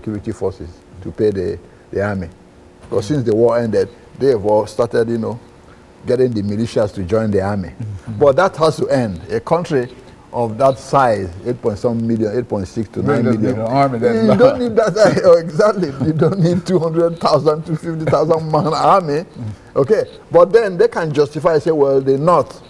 security forces to pay the army. Because since the war ended, they have all started, you know, getting the militias to join the army. But that has to end. A country of that size, 8.6 to 9 million. Army you don't need that. Exactly. You don't need 200,000 to 50,000 man army. Okay. But then they can justify, say, well, the North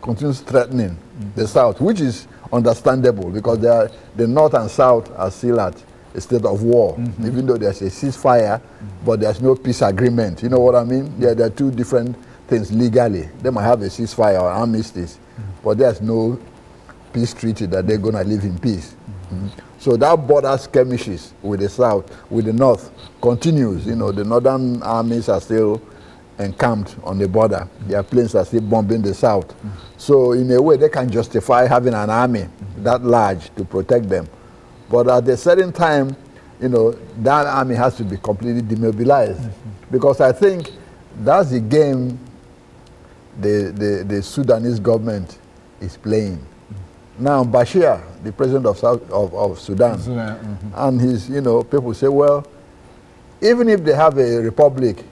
continues threatening the South, which is understandable because the North and South are still at a state of war, even though there's a ceasefire, but there's no peace agreement. You know what I mean? Yeah, there are two different things legally. They might have a ceasefire or armistice, but there's no peace treaty that they're going to live in peace. So that border skirmishes with the South, with the North, continues. You know, the Northern armies are still encamped on the border. Their planes are still bombing the South. So in a way, they can justify having an army that large to protect them. But at a certain time, you know, that army has to be completely demobilized. Because I think that's the game the Sudanese government is playing. Now, Bashir, the president of Sudan, and his, you know, people say, well, even if they have a republic,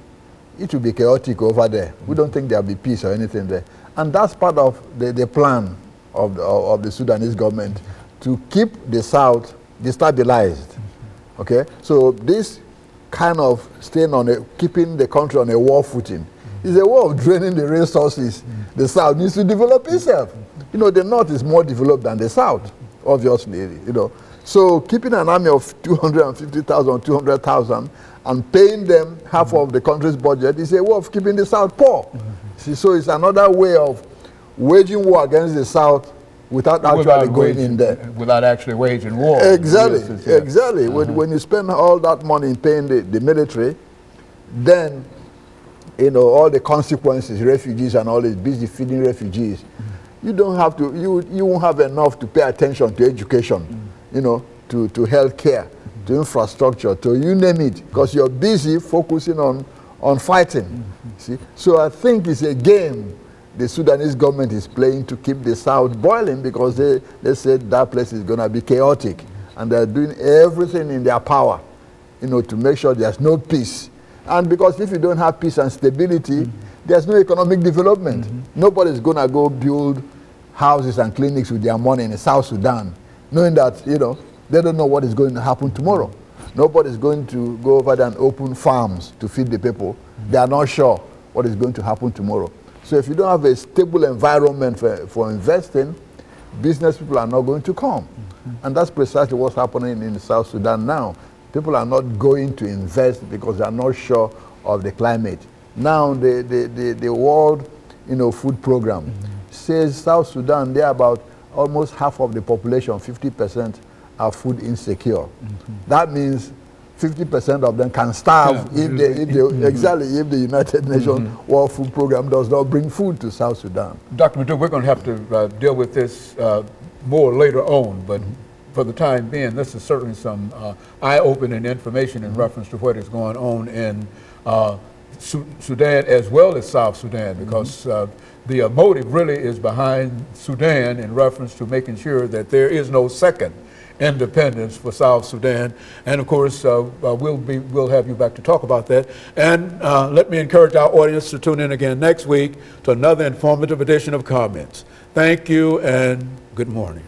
it will be chaotic over there. We don't think there'll be peace or anything there. And that's part of the plan of the Sudanese government to keep the South destabilized. Okay? So this kind of keeping the country on a war footing is a way of draining the resources. The South needs to develop itself. You know, the North is more developed than the South, obviously, you know. So keeping an army of 250,000, 200,000 and paying them half of the country's budget is a way of keeping the South poor. See, so it's another way of waging war against the South without actually going in there. Without actually waging war. Exactly, exactly. When you spend all that money in paying the military, then, you know, all the consequences, refugees and all this, busy feeding refugees, you don't have to, you won't have enough to pay attention to education, you know, to health care, to infrastructure, to you name it, because you're busy focusing on fighting. See? So I think it's a game the Sudanese government is playing to keep the South boiling because they said that place is going to be chaotic. And they're doing everything in their power, you know, to make sure there's no peace. And because if you don't have peace and stability, there's no economic development. Nobody's going to go build houses and clinics with their money in South Sudan, knowing that, you know, they don't know what is going to happen tomorrow. Nobody's going to go over there and open farms to feed the people. They are not sure what is going to happen tomorrow. So if you don't have a stable environment for investing, business people are not going to come. And that's precisely what's happening in South Sudan now. People are not going to invest because they are not sure of the climate. Now the World, you know, Food Program says South Sudan, they're about almost half of the population, 50%, are food insecure. That means 50% of them can starve if the United Nations World Food Program does not bring food to South Sudan. Dr. LMadu, we're going to have to deal with this more later on, but for the time being, this is certainly some eye-opening information in reference to what is going on in Sudan as well as South Sudan, because the motive really is behind Sudan in reference to making sure that there is no second independence for South Sudan. And of course, we'll have you back to talk about that. And let me encourage our audience to tune in again next week to another informative edition of Comments. Thank you and good morning.